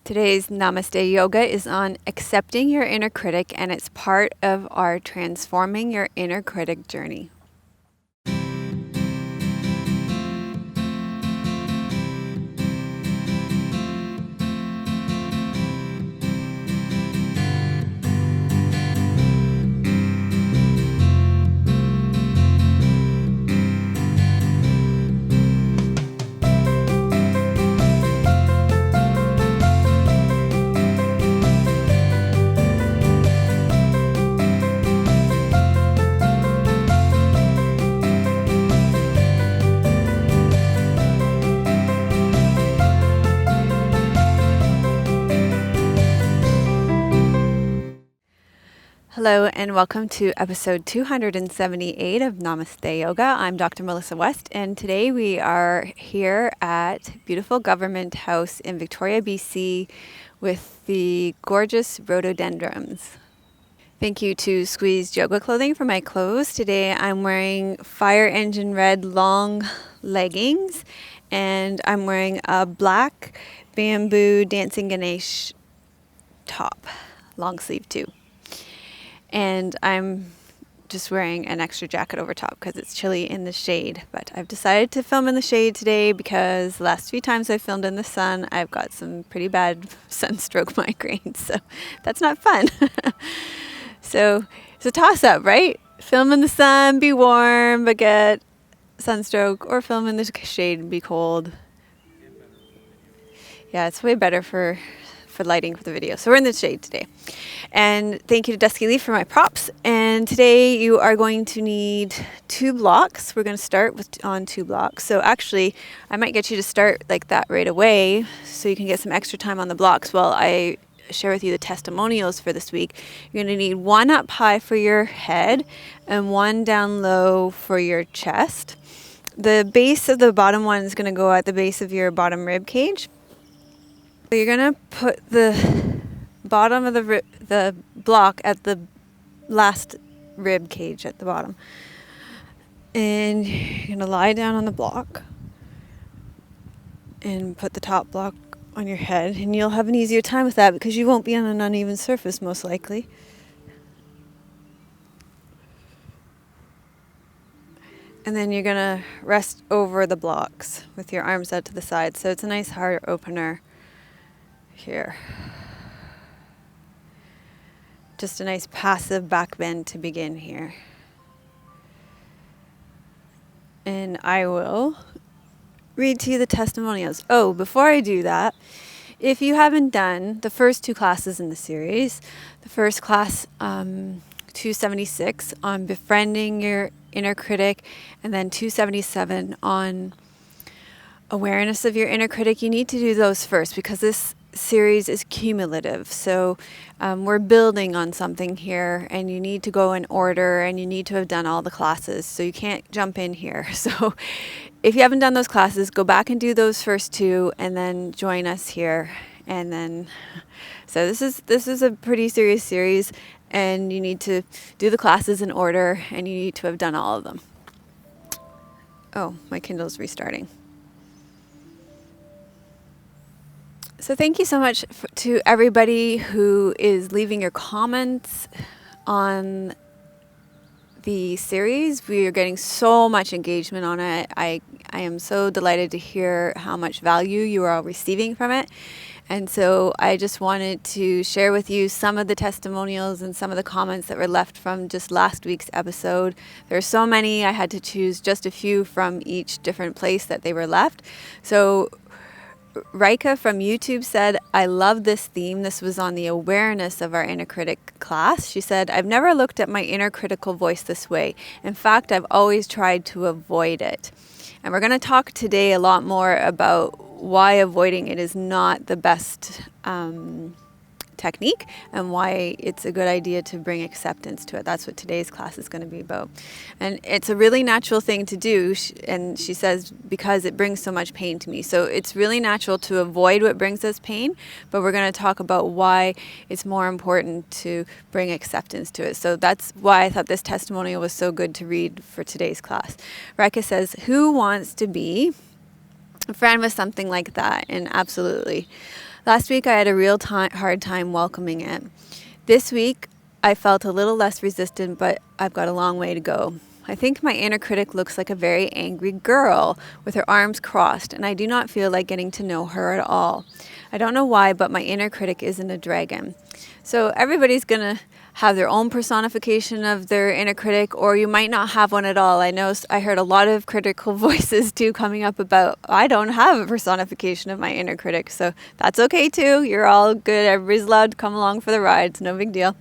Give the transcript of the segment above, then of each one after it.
Today's Namaste Yoga is on accepting your inner critic, and it's part of our transforming your inner critic journey. Hello and welcome to episode 278 of Namaste Yoga. I'm Dr. Melissa West, and today we are here at beautiful Government House in Victoria, BC with the gorgeous rhododendrons. Thank you to Squeezed Yoga Clothing for my clothes. Today I'm wearing Fire Engine Red long leggings, and I'm wearing a black bamboo Dancing Ganesh top, long sleeve too. And I'm just wearing an extra jacket over top because it's chilly in the shade. But I've decided to film in the shade today because the last few times I filmed in the sun, I've got some pretty bad sunstroke migraines. So that's not fun. So it's a toss-up, right? Film in the sun, be warm, but get sunstroke, or film in the shade and be cold. Yeah, it's way better for lighting for the video. So we're in the shade today. And thank you to Dusky Leaf for my props. And today you are going to need 2 blocks. We're going to start on 2 blocks. So actually, I might get you to start like that right away so you can get some extra time on the blocks while I share with you the testimonials for this week. You're going to need 1 up high for your head and 1 down low for your chest. The base of the bottom one is going to go at the base of your bottom rib cage. So you're going to put the bottom of the block at the last rib cage at the bottom. And you're going to lie down on the block and put the top block on your head. And you'll have an easier time with that because you won't be on an uneven surface most likely. And then you're going to rest over the blocks with your arms out to the side. So it's a nice heart opener here. Just a nice passive back bend to begin here. And I will read to you the testimonials. Oh, before I do that, if you haven't done the first 2 classes in the series, the first class, 276 on befriending your inner critic, and then 277 on awareness of your inner critic, you need to do those first because this series is cumulative. So we're building on something here, and you need to go in order, and you need to have done all the classes. So you can't jump in here. So if you haven't done those classes, go back and do those first 2 and then join us here. And then, so this is a pretty serious series, and you need to do the classes in order, and you need to have done all of them. Oh, my Kindle's restarting. So thank you so much to everybody who is leaving your comments on the series. We are getting so much engagement on it. I am so delighted to hear how much value you are all receiving from it. And so I just wanted to share with you some of the testimonials and some of the comments that were left from just last week's episode. There are so many, I had to choose just a few from each different place that they were left. So Rika from YouTube said, I love this theme. This was on the awareness of our inner critic class. She said, I've never looked at my inner critical voice this way. In fact, I've always tried to avoid it. And we're going to talk today a lot more about why avoiding it is not the best technique and why it's a good idea to bring acceptance to it. That's what today's class is going to be about. And it's a really natural thing to do. And she says, because it brings so much pain to me. So it's really natural to avoid what brings us pain, but we're going to talk about why it's more important to bring acceptance to it. So that's why I thought this testimonial was so good to read for today's class. Rika says, who wants to be a friend with something like that? And absolutely. Last week I had a real hard time welcoming it. This week I felt a little less resistant, but I've got a long way to go. I think my inner critic looks like a very angry girl with her arms crossed, and I do not feel like getting to know her at all. I don't know why, but my inner critic isn't a dragon. So everybody's going to have their own personification of their inner critic, or you might not have one at all. I heard a lot of critical voices too coming up about, I don't have a personification of my inner critic. So that's okay too. You're all good. Everybody's allowed to come along for the ride. It's no big deal.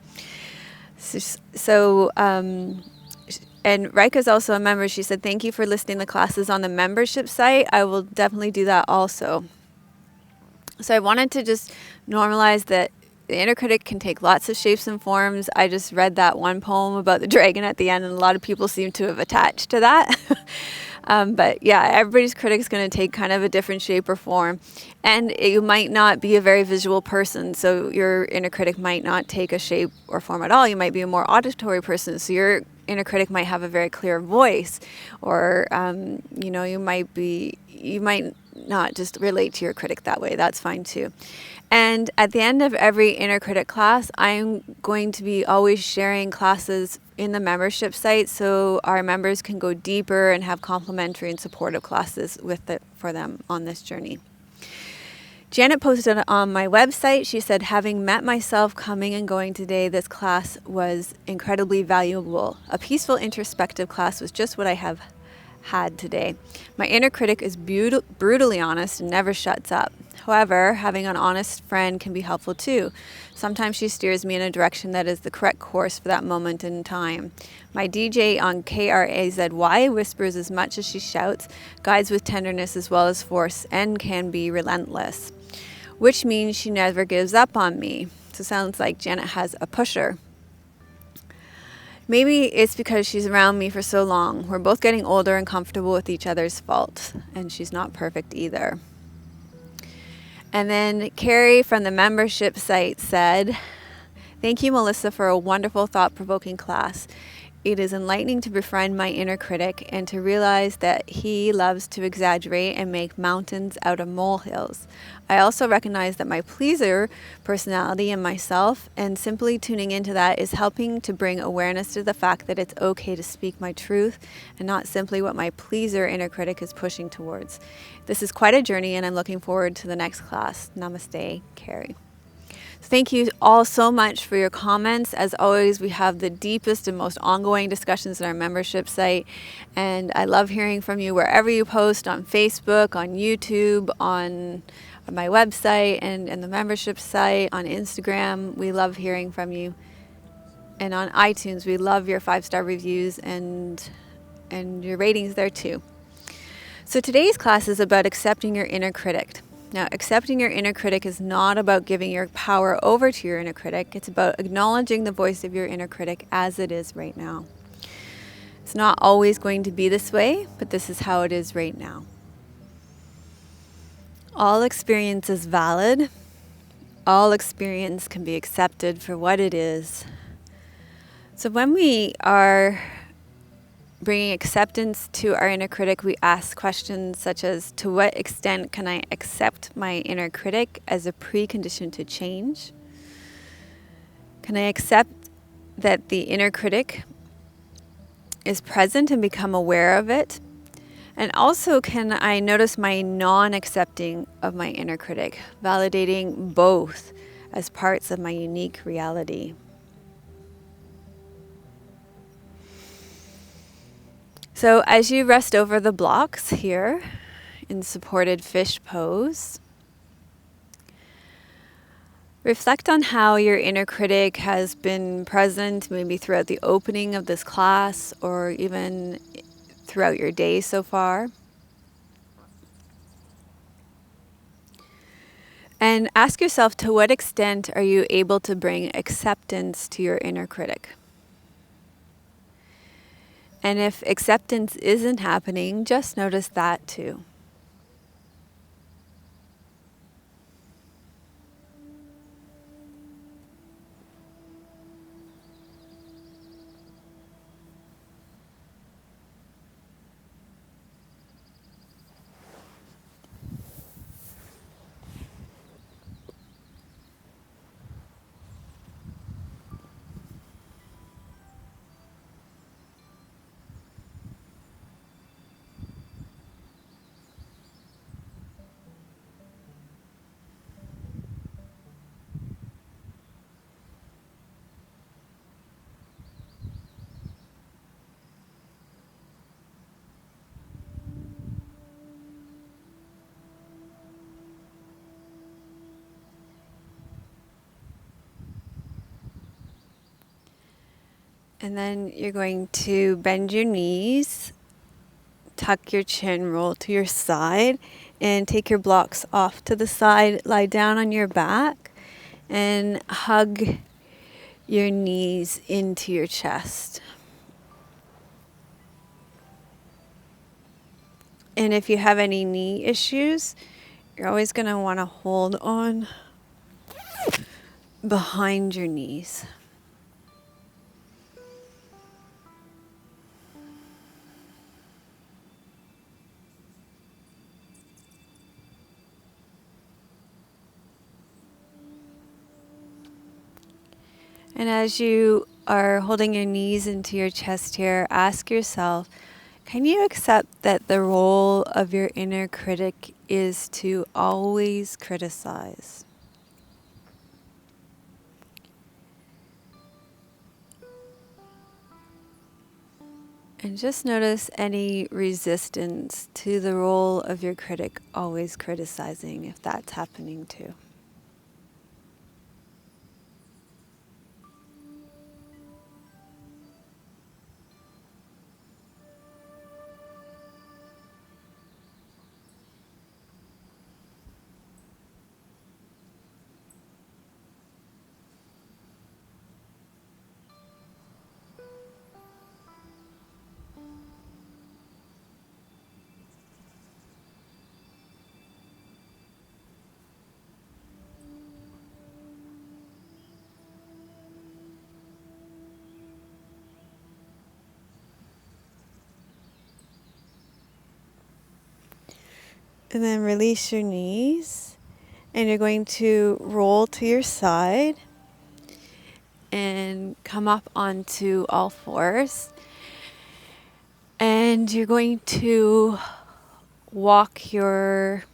And Rika's also a member. She said, thank you for listing the classes on the membership site. I will definitely do that also. So I wanted to just normalize that the inner critic can take lots of shapes and forms. I just read that one poem about the dragon at the end, and a lot of people seem to have attached to that. But yeah, everybody's critic is going to take kind of a different shape or form. And you might not be a very visual person, so your inner critic might not take a shape or form at all. You might be a more auditory person, so your inner critic might have a very clear voice, or you might not just relate to your critic that way. That's fine too. And at the end of every inner critic class, I'm going to be always sharing classes in the membership site so our members can go deeper and have complimentary and supportive classes for them on this journey. Janet posted on my website, she said, having met myself coming and going today, this class was incredibly valuable. A peaceful introspective class was just what I have had today. My inner critic is brutally honest and never shuts up. However, having an honest friend can be helpful too. Sometimes she steers me in a direction that is the correct course for that moment in time. My DJ on KRAZY whispers as much as she shouts, guides with tenderness as well as force, and can be relentless, which means she never gives up on me. So it sounds like Janet has a pusher. Maybe it's because she's around me for so long. We're both getting older and comfortable with each other's faults, and she's not perfect either. And then Carrie from the membership site said, thank you, Melissa, for a wonderful, thought-provoking class. It is enlightening to befriend my inner critic and to realize that he loves to exaggerate and make mountains out of molehills. I also recognize that my pleaser personality in myself, and simply tuning into that is helping to bring awareness to the fact that it's okay to speak my truth and not simply what my pleaser inner critic is pushing towards. This is quite a journey, and I'm looking forward to the next class. Namaste, Carrie. Thank you all so much for your comments. As always, we have the deepest and most ongoing discussions on our membership site. And I love hearing from you wherever you post, on Facebook, on YouTube, on my website, and the membership site, on Instagram. We love hearing from you. And on iTunes, we love your 5-star reviews and your ratings there too. So today's class is about accepting your inner critic. Now, accepting your inner critic is not about giving your power over to your inner critic. It's about acknowledging the voice of your inner critic as it is right now. It's not always going to be this way, but this is how it is right now. All experience is valid. All experience can be accepted for what it is. So when we are bringing acceptance to our inner critic, we ask questions such as, to what extent can I accept my inner critic as a precondition to change? Can I accept that the inner critic is present and become aware of it? And also, can I notice my non-accepting of my inner critic, validating both as parts of my unique reality? So as you rest over the blocks here in supported fish pose, reflect on how your inner critic has been present, maybe throughout the opening of this class or even throughout your day so far. And ask yourself, to what extent are you able to bring acceptance to your inner critic? And if acceptance isn't happening, just notice that too. And then you're going to bend your knees, tuck your chin, roll to your side, and take your blocks off to the side. Lie down on your back and hug your knees into your chest. And if you have any knee issues, you're always going to want to hold on behind your knees. And as you are holding your knees into your chest here, ask yourself, can you accept that the role of your inner critic is to always criticize? And just notice any resistance to the role of your critic always criticizing, if that's happening too. And then release your knees, and you're going to roll to your side and come up onto all fours. And you're going to walk your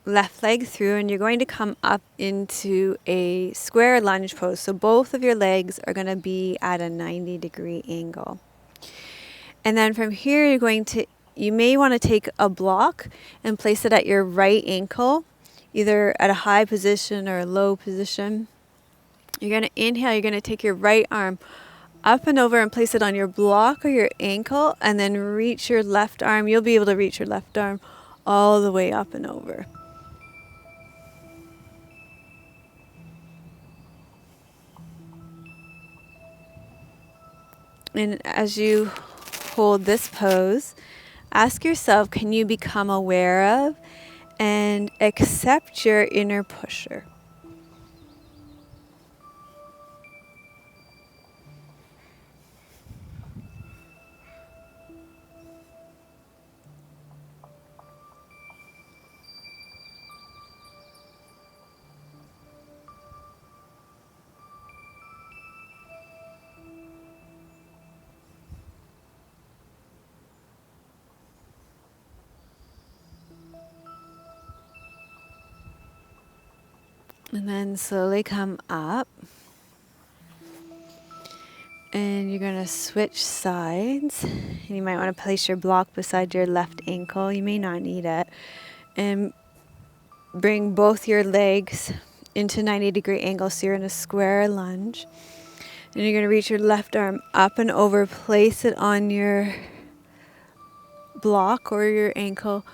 left leg through, and you're going to come up into a square lunge pose. So both of your legs are going to be at a 90-degree angle. And then from here, you may want to take a block and place it at your right ankle, either at a high position or a low position. You're going to inhale, you're going to take your right arm up and over and place it on your block or your ankle, and then reach your left arm. You'll be able to reach your left arm all the way up and over. And as you hold this pose, ask yourself, can you become aware of and accept your inner pusher? And then slowly come up. And you're going to switch sides. And you might want to place your block beside your left ankle. You may not need it. And bring both your legs into 90-degree angles, so you're in a square lunge. And you're going to reach your left arm up and over. Place it on your block or your ankle.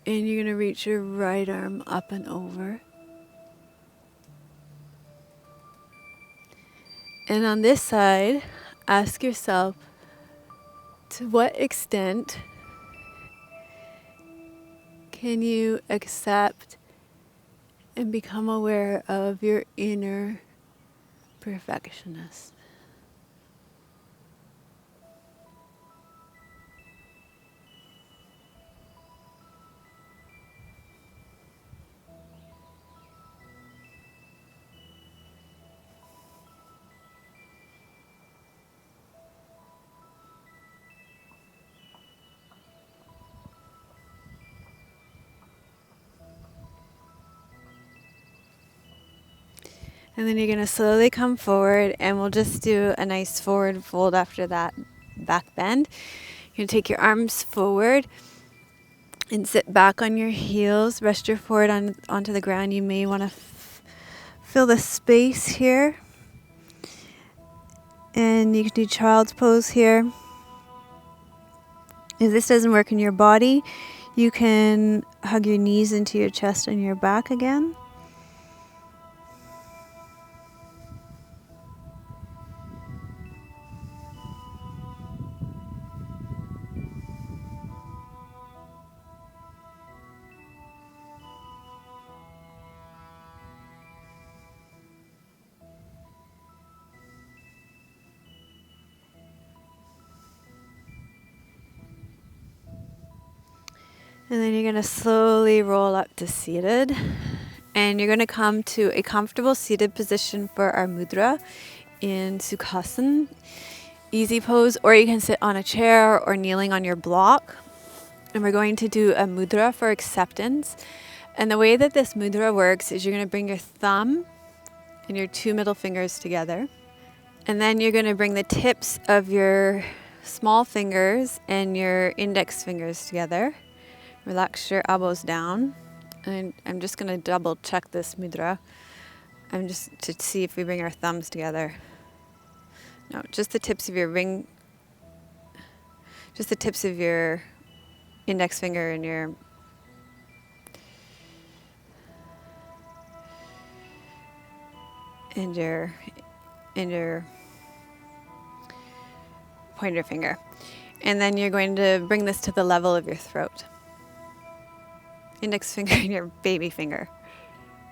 And you're going to reach your right arm up and over. And on this side, ask yourself, to what extent can you accept and become aware of your inner perfectionist? And then you're going to slowly come forward, and we'll just do a nice forward fold after that back bend. You're going to take your arms forward and sit back on your heels. Rest your forehead onto the ground. You may want to fill the space here. And you can do child's pose here. If this doesn't work in your body, you can hug your knees into your chest and your back again. And then you're going to slowly roll up to seated. And you're going to come to a comfortable seated position for our mudra in Sukhasana, easy pose, or you can sit on a chair or kneeling on your block. And we're going to do a mudra for acceptance. And the way that this mudra works is you're going to bring your thumb and your two middle fingers together. And then you're going to bring the tips of your small fingers and your index fingers together. Relax your elbows down. And I'm just going to double check this mudra. I'm just to see if we bring our thumbs together. No, just the tips of your ring. Just the tips of your index finger and your pointer finger. And then you're going to bring this to the level of your throat. Index finger and your baby finger.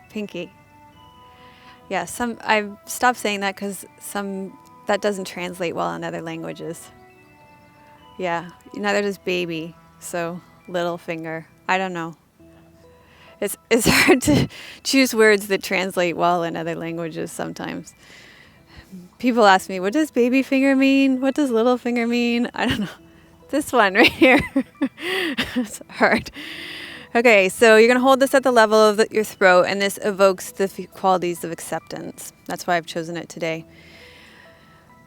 Pinky. Yeah, I've stopped saying that because that doesn't translate well in other languages. Yeah, neither does baby, so little finger. I don't know. It's hard to choose words that translate well in other languages sometimes. People ask me, what does baby finger mean? What does little finger mean? I don't know. This one right here. It's hard. Okay, so you're going to hold this at the level of your throat, and this evokes the qualities of acceptance. That's why I've chosen it today.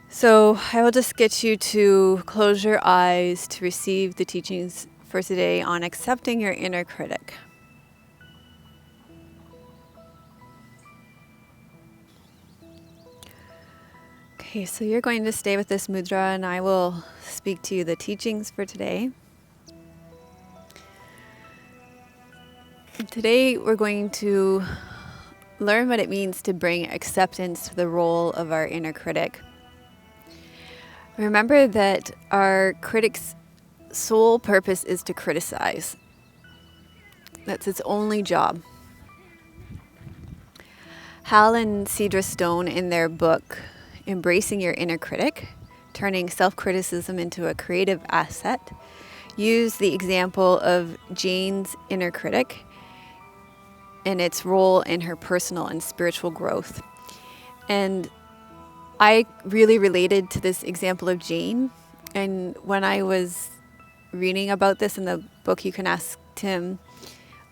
So I will just get you to close your eyes to receive the teachings for today on accepting your inner critic. Okay, so you're going to stay with this mudra, and I will speak to you the teachings for today. Today we're going to learn what it means to bring acceptance to the role of our inner critic. Remember that our critic's sole purpose is to criticize. That's its only job. Hal and Cedra Stone, in their book, Embracing Your Inner Critic, Turning Self-Criticism into a Creative Asset, use the example of Jane's inner critic and its role in her personal and spiritual growth. And I really related to this example of Jane. And when I was reading about this in the book You Can Ask Tim,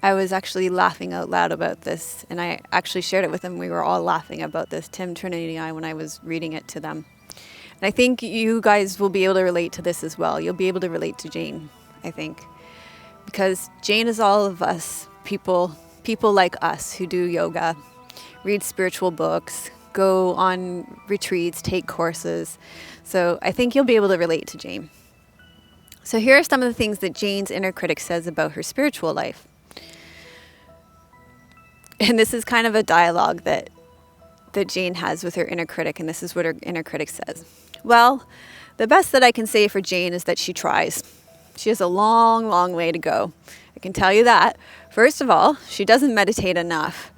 I was actually laughing out loud about this. And I actually shared it with them. We were all laughing about this, Tim, Trinity, and I, when I was reading it to them. And I think you guys will be able to relate to this as well. You'll be able to relate to Jane, I think. Because Jane is all of us, people like us who do yoga, read spiritual books, go on retreats, take courses. So I think you'll be able to relate to Jane. So here are some of the things that Jane's inner critic says about her spiritual life. And this is kind of a dialogue that Jane has with her inner critic, and this is what her inner critic says. Well, the best that I can say for Jane is that she tries. She has a long, long way to go. I can tell you that. First of all, she doesn't meditate enough,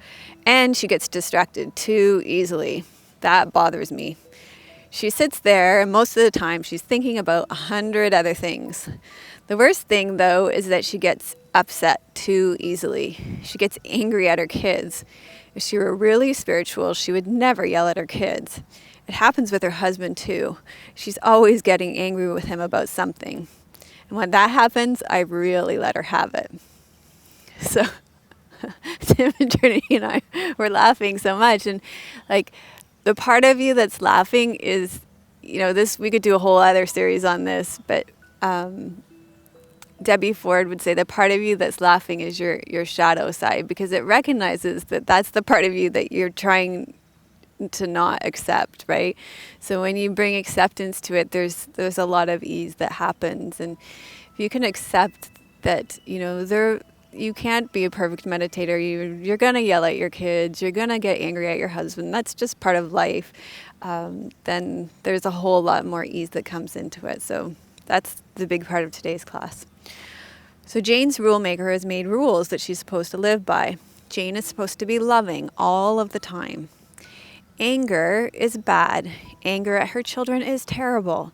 and she gets distracted too easily. That bothers me. She sits there, and most of the time she's thinking about 100 other things. The worst thing, though, is that she gets upset too easily. She gets angry at her kids. If she were really spiritual, she would never yell at her kids. It happens with her husband, too. She's always getting angry with him about something. And when that happens, I really let her have it. So Tim and Trinity and I were laughing so much. And like the part of you that's laughing is, this, we could do a whole other series on this, but Debbie Ford would say the part of you that's laughing is your shadow side, because it recognizes that that's the part of you that you're trying to not accept, right? So when you bring acceptance to it, there's a lot of ease that happens. And if you can accept that, you can't be a perfect meditator. You're gonna yell at your kids. You're gonna get angry at your husband. That's just part of life. Then there's a whole lot more ease that comes into it. So that's the big part of today's class. So Jane's rule maker has made rules that she's supposed to live by. Jane is supposed to be loving all of the time. Anger is bad. Anger at her children is terrible.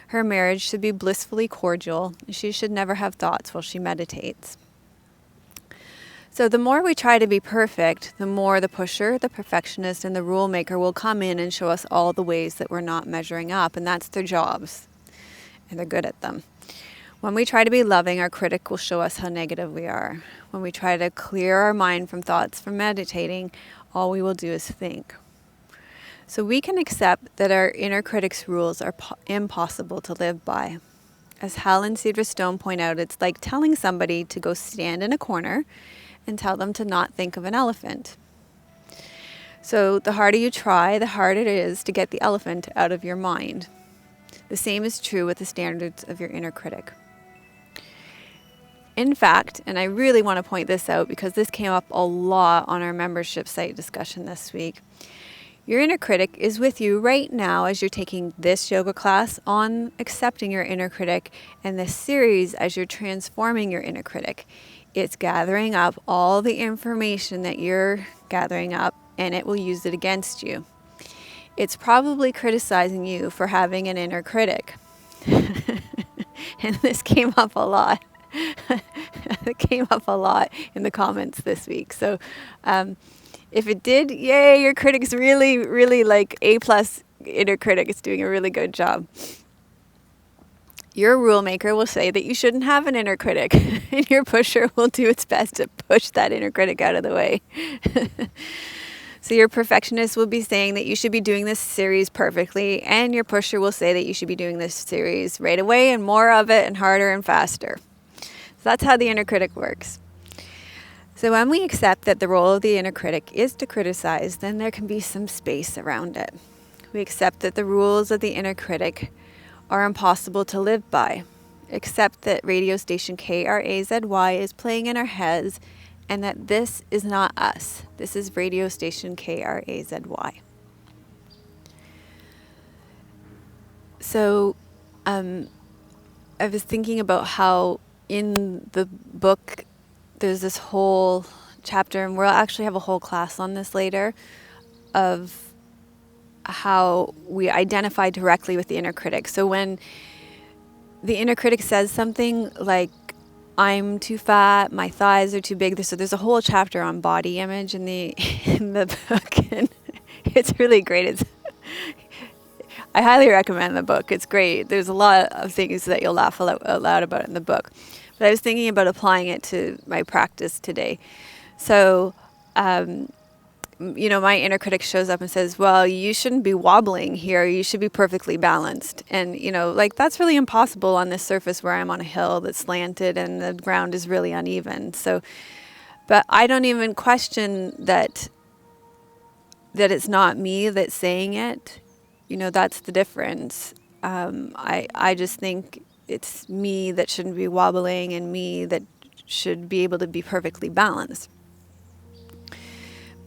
Her marriage should be blissfully cordial. She should never have thoughts while she meditates. So the more we try to be perfect, the more the pusher, the perfectionist, and the rule maker will come in and show us all the ways that we're not measuring up, and that's their jobs, and they're good at them. When we try to be loving, our critic will show us how negative we are. When we try to clear our mind from thoughts from meditating, all we will do is think. So we can accept that our inner critic's rules are impossible to live by. As Hal and Cedra Stone point out, it's like telling somebody to go stand in a corner and tell them to not think of an elephant. So the harder you try, the harder it is to get the elephant out of your mind. The same is true with the standards of your inner critic. In fact, and I really want to point this out because this came up a lot on our membership site discussion this week, your inner critic is with you right now as you're taking this yoga class on accepting your inner critic, and this series as you're transforming your inner critic. It's gathering up all the information that you're gathering up, and it will use it against you. It's probably criticizing you for having an inner critic. And this came up a lot. It came up a lot in the comments this week. So if it did, yay, your critic's really, really like A+ inner critic. It's doing a really good job. Your rule maker will say that you shouldn't have an inner critic, and your pusher will do its best to push that inner critic out of the way. So your perfectionist will be saying that you should be doing this series perfectly, and your pusher will say that you should be doing this series right away and more of it and harder and faster. So that's how the inner critic works. So when we accept that the role of the inner critic is to criticize, then there can be some space around it. We accept that the rules of the inner critic are impossible to live by. Accept that radio station KRAZY is playing in our heads, and that this is not us. This is radio station KRAZY. So I was thinking about how in the book there's this whole chapter, and we'll actually have a whole class on this later, of how we identify directly with the inner critic. So when the inner critic says something like, I'm too fat, my thighs are too big. So there's a whole chapter on body image in the book, and it's really great. I highly recommend the book. It's great. There's a lot of things that you'll laugh out loud about in the book. But I was thinking about applying it to my practice today. So, my inner critic shows up and says, well, you shouldn't be wobbling here. You should be perfectly balanced. And, that's really impossible on this surface where I'm on a hill that's slanted and the ground is really uneven. So, but I don't even question that it's not me that's saying it. That's the difference. I just think it's me that shouldn't be wobbling and me that should be able to be perfectly balanced.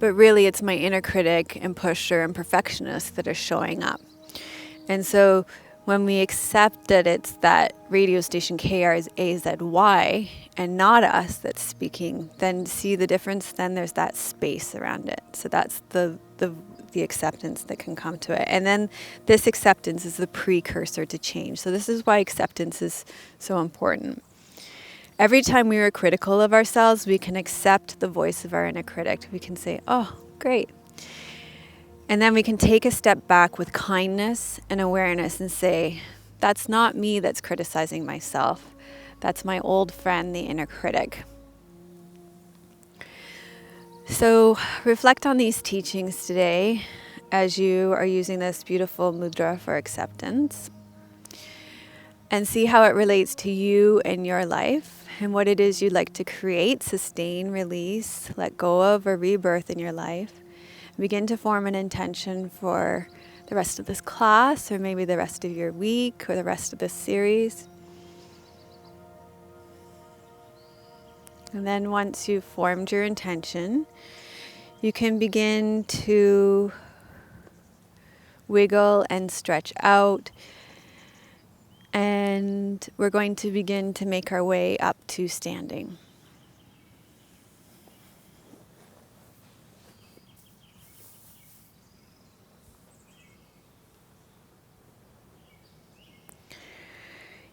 But really, it's my inner critic and pusher and perfectionist that are showing up. And so when we accept that it's that radio station KRAZY and not us that's speaking, then see the difference, then there's that space around it. So that's the acceptance that can come to it. And then this acceptance is the precursor to change. So this is why acceptance is so important. Every time we are critical of ourselves, we can accept the voice of our inner critic. We can say, oh, great. And then we can take a step back with kindness and awareness and say, that's not me that's criticizing myself. That's my old friend, the inner critic. So reflect on these teachings today as you are using this beautiful mudra for acceptance, and see how it relates to you and your life and what it is you'd like to create, sustain, release, let go of, or rebirth in your life. Begin to form an intention for the rest of this class, or maybe the rest of your week, or the rest of this series. And then once you've formed your intention, you can begin to wiggle and stretch out. And we're going to begin to make our way up to standing.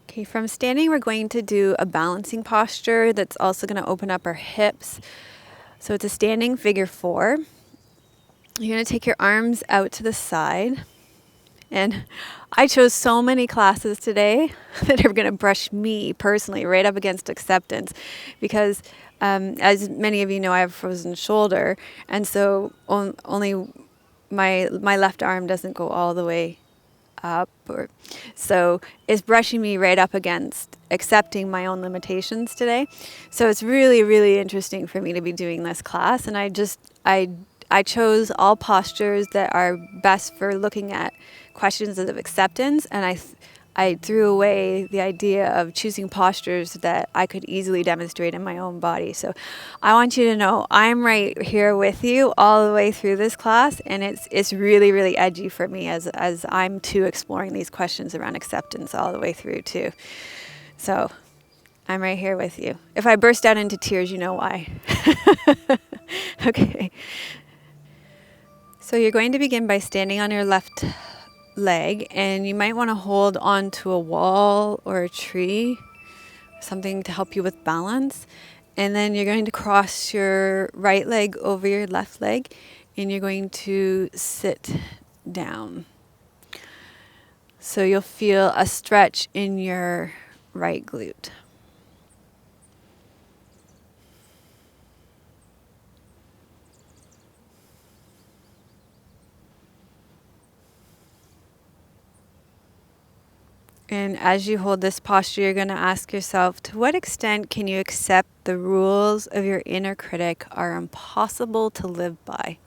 Okay, from standing, we're going to do a balancing posture that's also going to open up our hips. So it's a standing figure 4. You're going to take your arms out to the side. And I chose so many classes today that are going to brush me personally right up against acceptance, because as many of you know, I have a frozen shoulder, and so only my left arm doesn't go all the way up, so it's brushing me right up against accepting my own limitations today. So it's really, really interesting for me to be doing this class, and I chose all postures that are best for looking at questions of acceptance, and I threw away the idea of choosing postures that I could easily demonstrate in my own body. So I want you to know I'm right here with you all the way through this class, and it's really, really edgy for me as I'm too exploring these questions around acceptance all the way through too. So I'm right here with you. If I burst out into tears, you know why. Okay. So you're going to begin by standing on your left leg, and you might want to hold onto a wall or a tree, something to help you with balance. And then you're going to cross your right leg over your left leg, and you're going to sit down. So you'll feel a stretch in your right glute. And as you hold this posture, you're going to ask yourself, to what extent can you accept the rules of your inner critic are impossible to live by?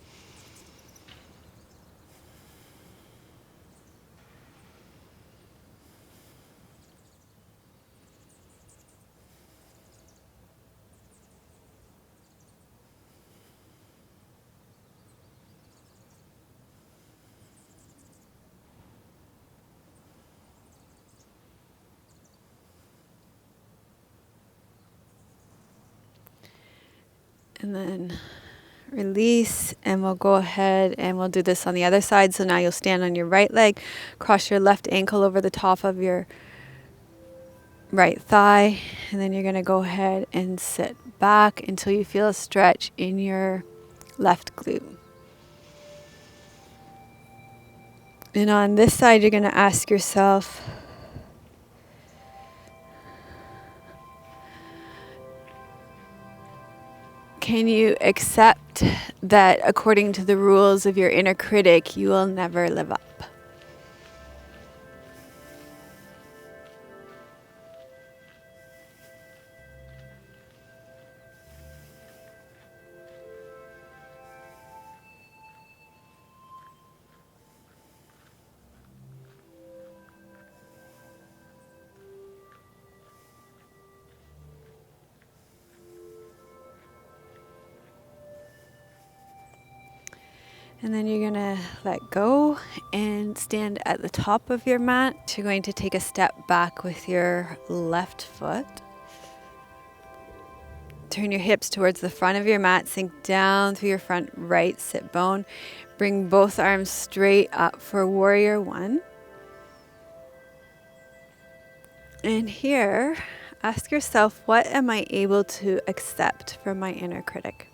And then release, and we'll go ahead and we'll do this on the other side. So now you'll stand on your right leg, cross your left ankle over the top of your right thigh, and then you're going to go ahead and sit back until you feel a stretch in your left glute. And on this side, you're going to ask yourself, can you accept that according to the rules of your inner critic, you will never live up? And then you're going to let go and stand at the top of your mat. You're going to take a step back with your left foot. Turn your hips towards the front of your mat. Sink down through your front right sit bone. Bring both arms straight up for warrior 1. And here, ask yourself, what am I able to accept from my inner critic?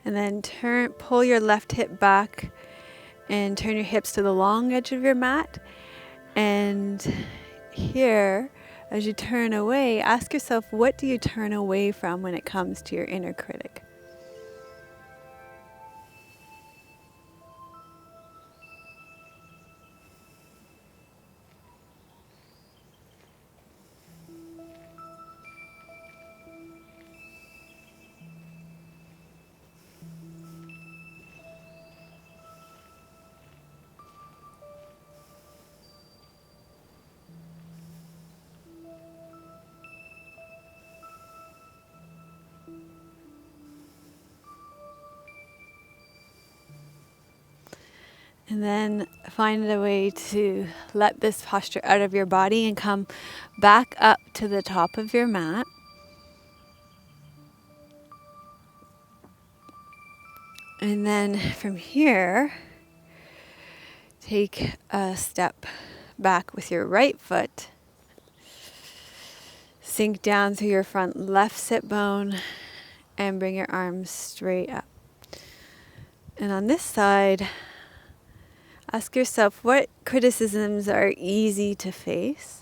And then pull your left hip back and turn your hips to the long edge of your mat. And here, as you turn away, ask yourself, what do you turn away from when it comes to your inner critic? And then find a way to let this posture out of your body and come back up to the top of your mat. And then from here, take a step back with your right foot. Sink down through your front left sit bone and bring your arms straight up. And on this side, ask yourself, what criticisms are easy to face?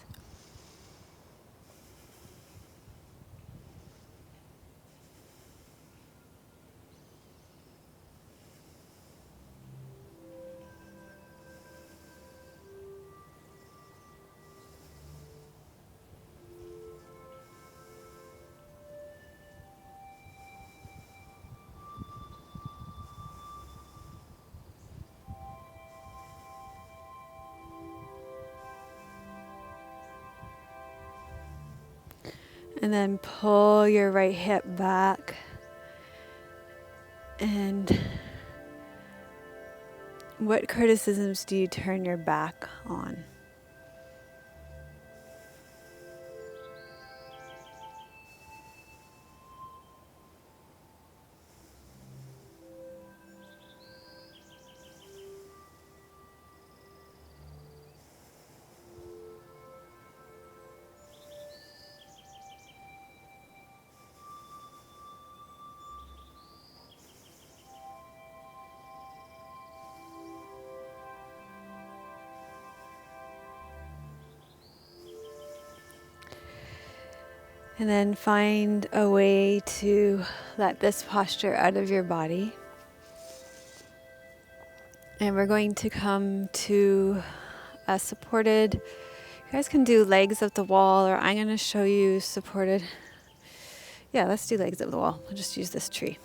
And then pull your right hip back. And what criticisms do you turn your back on? And then find a way to let this posture out of your body. And we're going to come to a supported, you guys can do legs of the wall, or I'm going to show you supported. Yeah, let's do legs of the wall. I'll just use this tree.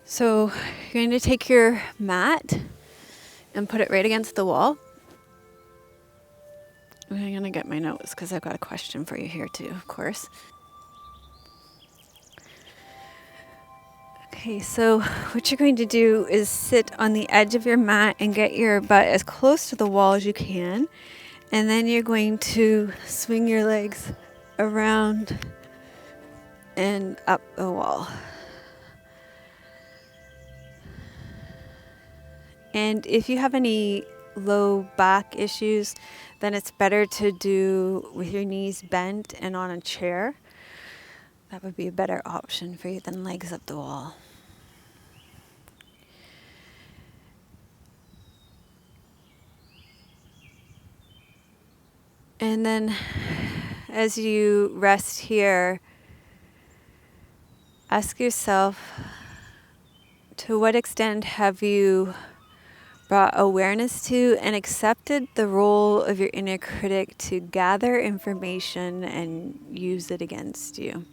So you're going to take your mat and put it right against the wall. I'm going to get my notes because I've got a question for you here too, of course. Okay, so what you're going to do is sit on the edge of your mat and get your butt as close to the wall as you can. And then you're going to swing your legs around and up the wall. And if you have any low back issues, then it's better to do with your knees bent and on a chair. That would be a better option for you than legs up the wall. And then as you rest here, ask yourself, to what extent have you brought awareness to and accepted the role of your inner critic to gather information and use it against you?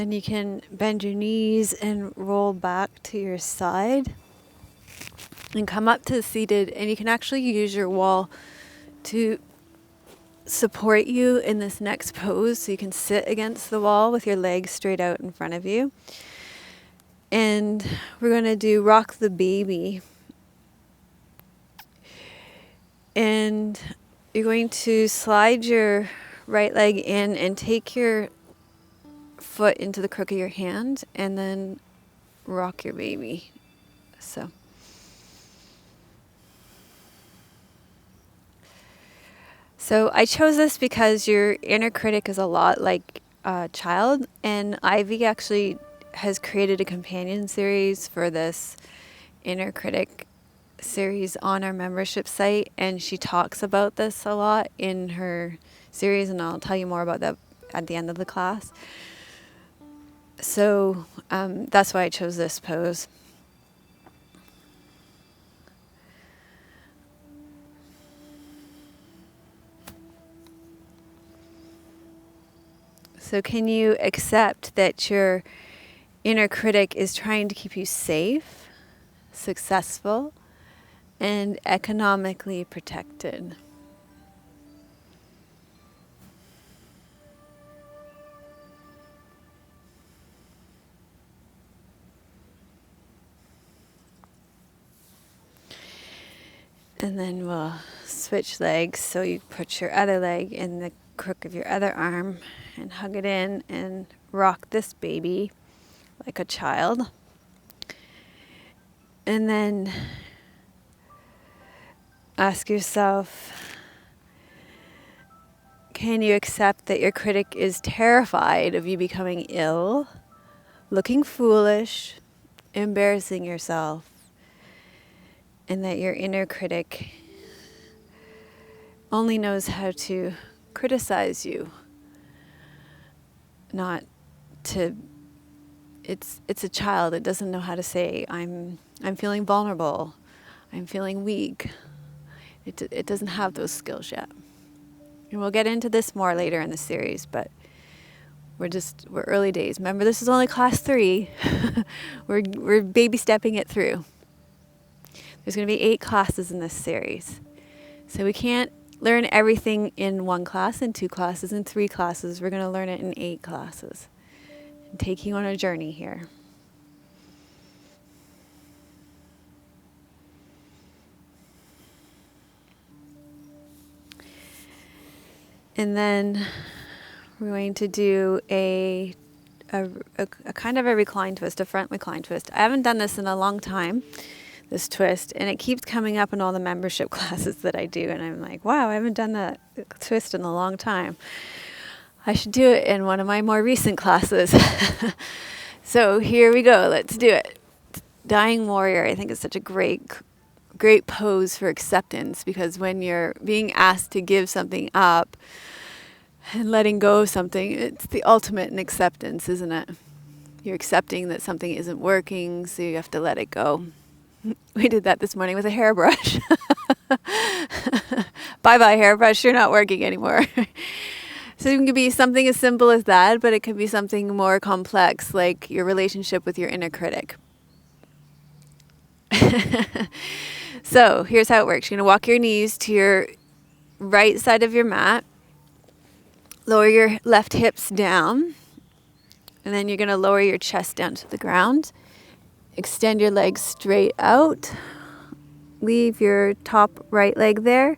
Then you can bend your knees and roll back to your side and come up to seated, and you can actually use your wall to support you in this next pose, so you can sit against the wall with your legs straight out in front of you. And we're going to do rock the baby. And you're going to slide your right leg in and take your foot into the crook of your hand and then rock your baby. So I chose this because your inner critic is a lot like a child, and Ivy actually has created a companion series for this inner critic series on our membership site, and she talks about this a lot in her series, and I'll tell you more about that at the end of the class. So that's why I chose this pose. So can you accept that your inner critic is trying to keep you safe, successful, and economically protected? And then we'll switch legs. So you put your other leg in the crook of your other arm and hug it in and rock this baby like a child. And then ask yourself, can you accept that your critic is terrified of you becoming ill, looking foolish, embarrassing yourself, and that your inner critic only knows how to criticize you, not to, it's a child. It doesn't know how to say, I'm feeling vulnerable, I'm feeling weak. It doesn't have those skills yet. And we'll get into this more later in the series, but we're early days. Remember, this is only class 3. we're baby stepping it through. There's going to be 8 classes in this series. So we can't learn everything in 1 class, in 2 classes, in 3 classes. We're going to learn it in 8 classes. And take you on a journey here. And then we're going to do a kind of a recline twist, a front recline twist. I haven't done this in a long time, this twist, and it keeps coming up in all the membership classes that I do, and I'm like, wow, I haven't done that twist in a long time. I should do it in one of my more recent classes. So here we go, let's do it. Dying Warrior, I think, is such a great pose for acceptance, because when you're being asked to give something up and letting go of something, it's the ultimate in acceptance, isn't it? You're accepting that something isn't working, so you have to let it go. We did that this morning with a hairbrush. Bye-bye hairbrush, you're not working anymore. So it can be something as simple as that, but it could be something more complex, like your relationship with your inner critic. So here's how it works. You're going to walk your knees to your right side of your mat. Lower your left hips down. And then you're going to lower your chest down to the ground. Extend your legs straight out. Leave your top right leg there.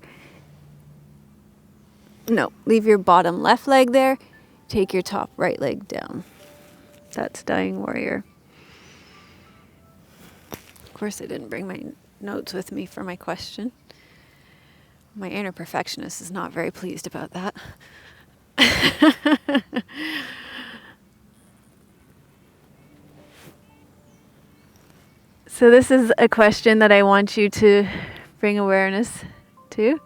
No, leave your bottom left leg there. Take your top right leg down. That's Dying Warrior. Of course, I didn't bring my notes with me for my question. My inner perfectionist is not very pleased about that. So this is a question that I want you to bring awareness to.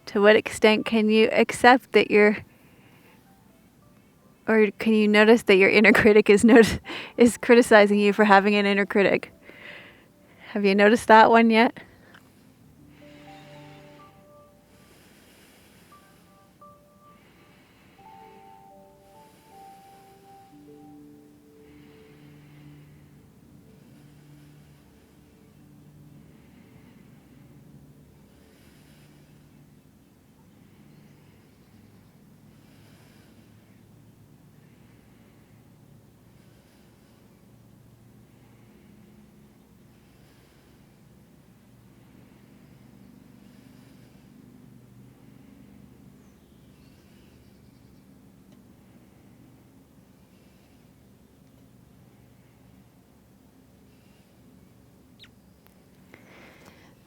To what extent can you accept that or can you notice that your inner critic is criticizing you for having an inner critic? Have you noticed that one yet?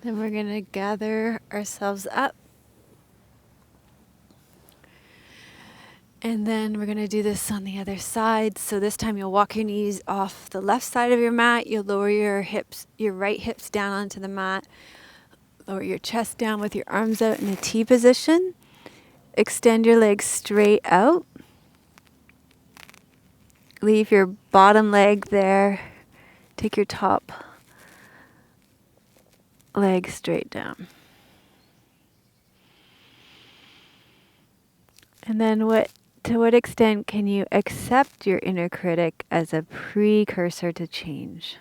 Then we're going to gather ourselves up. And then we're going to do this on the other side. So this time you'll walk your knees off the left side of your mat. You'll lower your hips, your right hips down onto the mat. Lower your chest down with your arms out in a T position. Extend your legs straight out. Leave your bottom leg there. Take your top leg straight down. And then to what extent can you accept your inner critic as a precursor to change?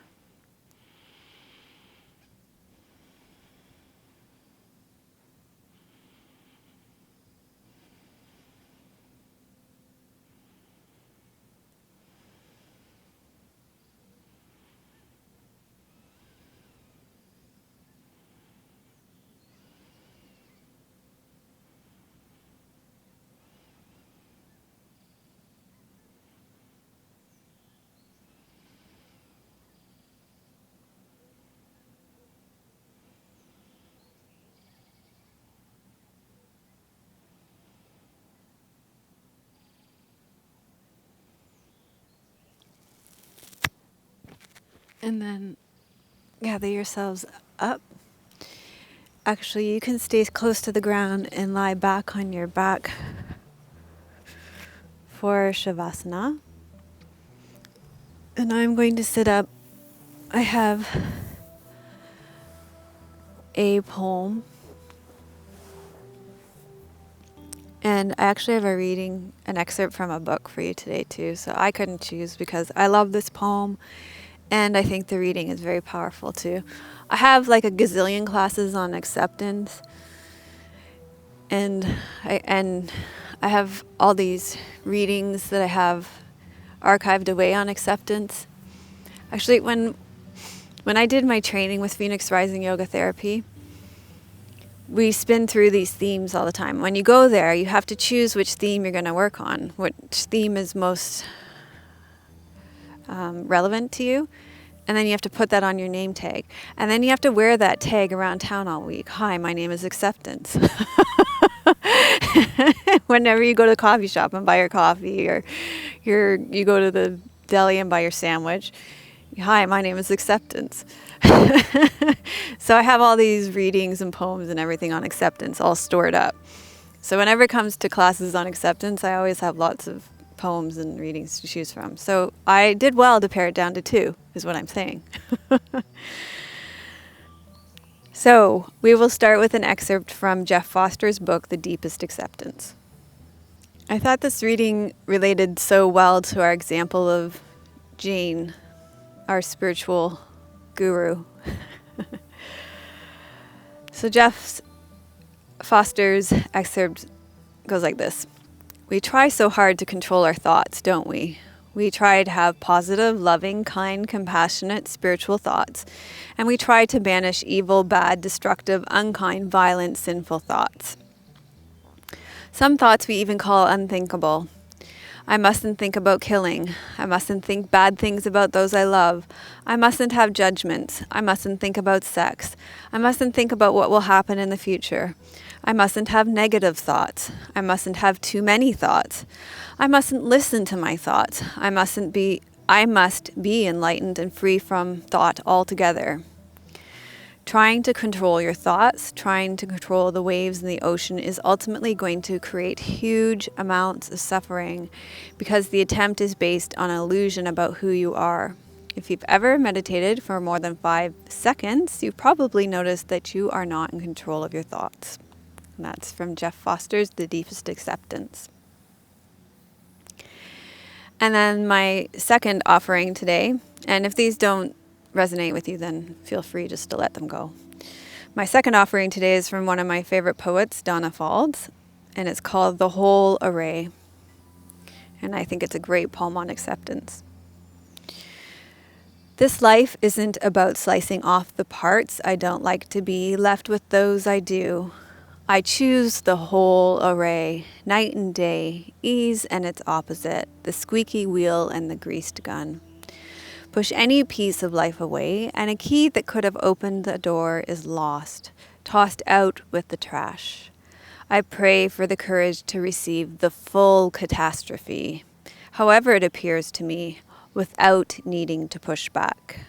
And then gather yourselves up. Actually, you can stay close to the ground and lie back on your back for Shavasana. And I'm going to sit up. I have a poem. And I actually have an excerpt from a book for you today too. So I couldn't choose because I love this poem. And I think the reading is very powerful too. I have like a gazillion classes on acceptance. And I have all these readings that I have archived away on acceptance. Actually, when I did my training with Phoenix Rising Yoga Therapy, we spin through these themes all the time. When you go there, you have to choose which theme you're going to work on, which theme is most relevant to you. And then you have to put that on your name tag. And then you have to wear that tag around town all week. Hi, my name is Acceptance. Whenever you go to the coffee shop and buy your coffee, or you go to the deli and buy your sandwich, hi, my name is Acceptance. So I have all these readings and poems and everything on acceptance all stored up. So whenever it comes to classes on acceptance, I always have lots of poems and readings to choose from. So I did well to pare it down to 2, is what I'm saying. So we will start with an excerpt from Jeff Foster's book, The Deepest Acceptance. I thought this reading related so well to our example of Jane, our spiritual guru. So Jeff Foster's excerpt goes like this. We try so hard to control our thoughts, don't we? We try to have positive, loving, kind, compassionate, spiritual thoughts. And we try to banish evil, bad, destructive, unkind, violent, sinful thoughts. Some thoughts we even call unthinkable. I mustn't think about killing. I mustn't think bad things about those I love. I mustn't have judgments. I mustn't think about sex. I mustn't think about what will happen in the future. I mustn't have negative thoughts. I mustn't have too many thoughts. I mustn't listen to my thoughts. I must be enlightened and free from thought altogether. Trying to control your thoughts, trying to control the waves in the ocean is ultimately going to create huge amounts of suffering because the attempt is based on an illusion about who you are. If you've ever meditated for more than 5 seconds, you've probably noticed that you are not in control of your thoughts. And that's from Jeff Foster's The Deepest Acceptance. And then my second offering today, and if these don't resonate with you, then feel free just to let them go. My second offering today is from one of my favorite poets, Donna Faulds, and it's called The Whole Array. And I think it's a great poem on acceptance. This life isn't about slicing off the parts I don't like to be, left with those I do. I choose the whole array, night and day, ease and its opposite, the squeaky wheel and the greased gun. Push any piece of life away, and a key that could have opened the door is lost, tossed out with the trash. I pray for the courage to receive the full catastrophe, however it appears to me, without needing to push back.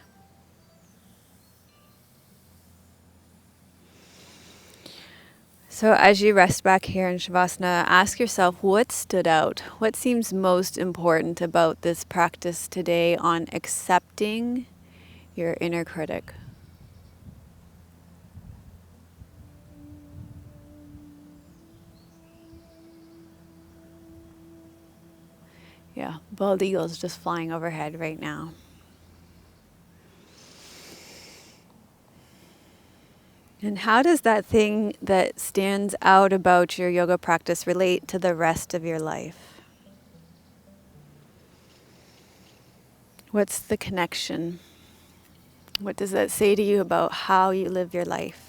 So as you rest back here in Shavasana, ask yourself what stood out, what seems most important about this practice today on accepting your inner critic. Yeah, bald eagles just flying overhead right now. And how does that thing that stands out about your yoga practice relate to the rest of your life? What's the connection? What does that say to you about how you live your life?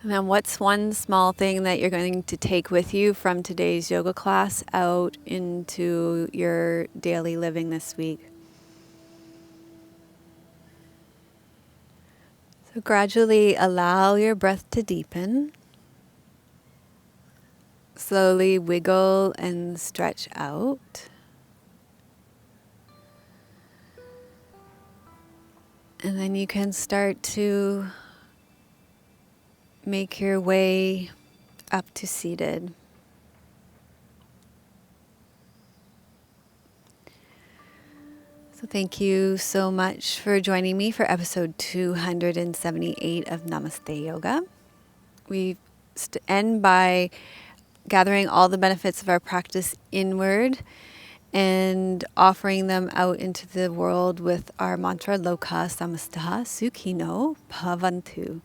And then what's one small thing that you're going to take with you from today's yoga class out into your daily living this week? So gradually allow your breath to deepen. Slowly wiggle and stretch out. And then you can start to make your way up to seated. So thank you so much for joining me for episode 278 of Namaste Yoga. We end by gathering all the benefits of our practice inward and offering them out into the world with our mantra Loka Samastah Sukhino Bhavantu.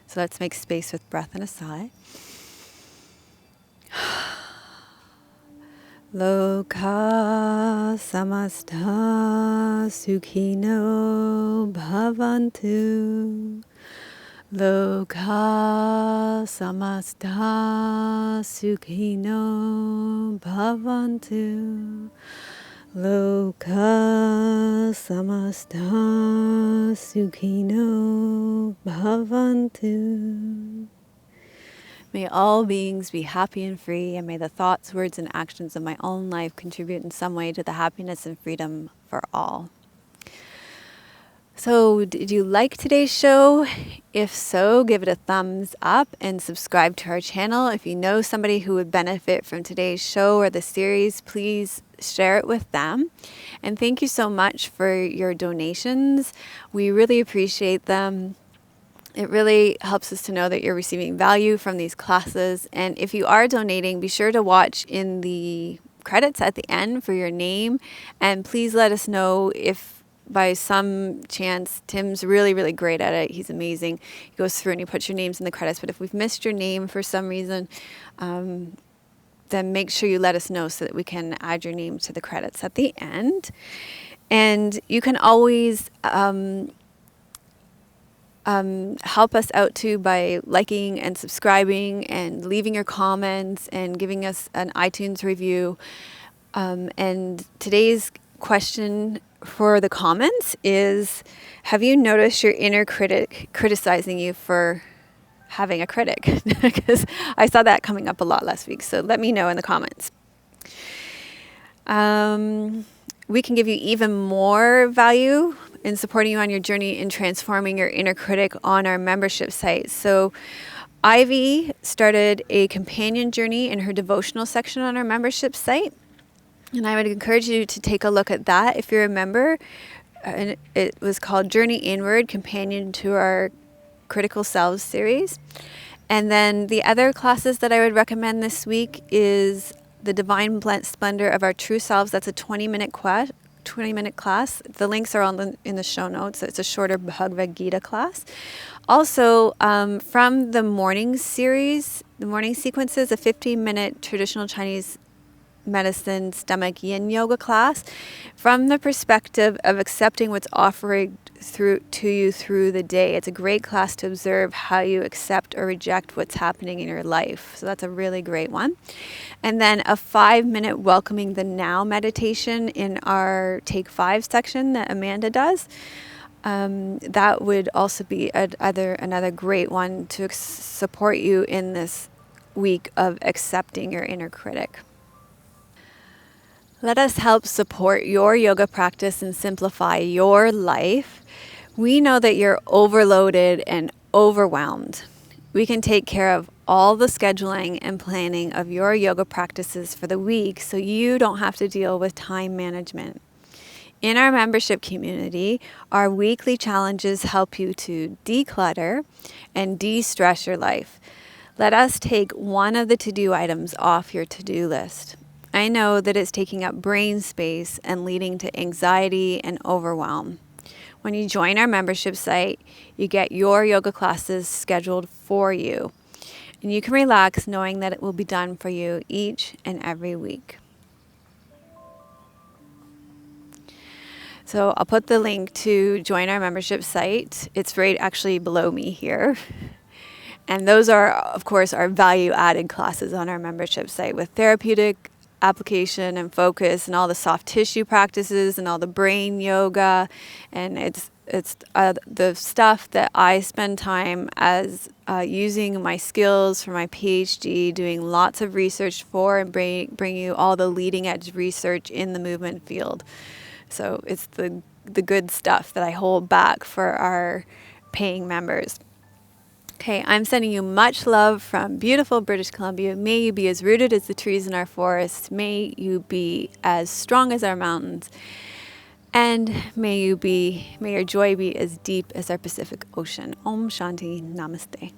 So let's make space with breath and a sigh. Loka samasta sukhino bhavantu. Loka samasta sukhino bhavantu. Loka samasta sukhino bhavantu. May all beings be happy and free, and may the thoughts, words, and actions of my own life contribute in some way to the happiness and freedom for all. So, did you like today's show? If so, give it a thumbs up and subscribe to our channel. If you know somebody who would benefit from today's show or the series, please share it with them. And thank you so much for your donations. We really appreciate them. It really helps us to know that you're receiving value from these classes. And if you are donating, be sure to watch in the credits at the end for your name. And please let us know if by some chance, Tim's really, really great at it. He's amazing. He goes through and he puts your names in the credits. But if we've missed your name for some reason, then make sure you let us know so that we can add your name to the credits at the end. And you can always help us out too by liking and subscribing and leaving your comments and giving us an iTunes review. And today's question for the comments is, have you noticed your inner critic criticizing you for having a critic? Because I saw that coming up a lot last week. So let me know in the comments. We can give you even more value in supporting you on your journey in transforming your inner critic on our membership site. So Ivy started a companion journey in her devotional section on our membership site. And I would encourage you to take a look at that if you're a member. And it was called Journey Inward, Companion to our Critical Selves series. And then the other classes that I would recommend this week is the Divine Splendor of Our True Selves. That's a 20-minute class. The links are in the show notes. It's a shorter Bhagavad Gita class. Also, from the morning series, the morning sequences, a 15-minute traditional Chinese medicine stomach yin yoga class from the perspective of accepting what's offered to you through the day. It's a great class to observe how you accept or reject what's happening in your life. So that's a really great one. And then a 5-minute welcoming the now meditation in our Take 5 section that Amanda does. That would also be another great one to support you in this week of accepting your inner critic. Let us help support your yoga practice and simplify your life. We know that you're overloaded and overwhelmed. We can take care of all the scheduling and planning of your yoga practices for the week so you don't have to deal with time management. In our membership community, our weekly challenges help you to declutter and de-stress your life. Let us take one of the to-do items off your to-do list. I know that it's taking up brain space and leading to anxiety and overwhelm. When you join our membership site, you get your yoga classes scheduled for you, and you can relax knowing that it will be done for you each and every week. So I'll put the link to join our membership site. It's right actually below me here. And those are, of course, our value-added classes on our membership site with therapeutic application and focus and all the soft tissue practices and all the brain yoga. And it's the stuff that I spend time as using my skills for my PhD, doing lots of research for, and bring you all the leading edge research in the movement field. So it's the good stuff that I hold back for our paying members. Okay, I'm sending you much love from beautiful British Columbia. May you be as rooted as the trees in our forests. May you be as strong as our mountains. And may your joy be as deep as our Pacific Ocean. Om Shanti Namaste.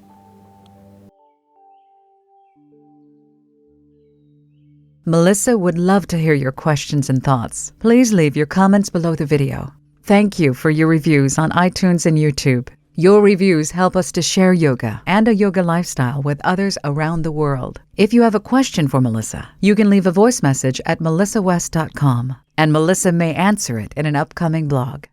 Melissa would love to hear your questions and thoughts. Please leave your comments below the video. Thank you for your reviews on iTunes and YouTube. Your reviews help us to share yoga and a yoga lifestyle with others around the world. If you have a question for Melissa, you can leave a voice message at melissawest.com, and Melissa may answer it in an upcoming blog.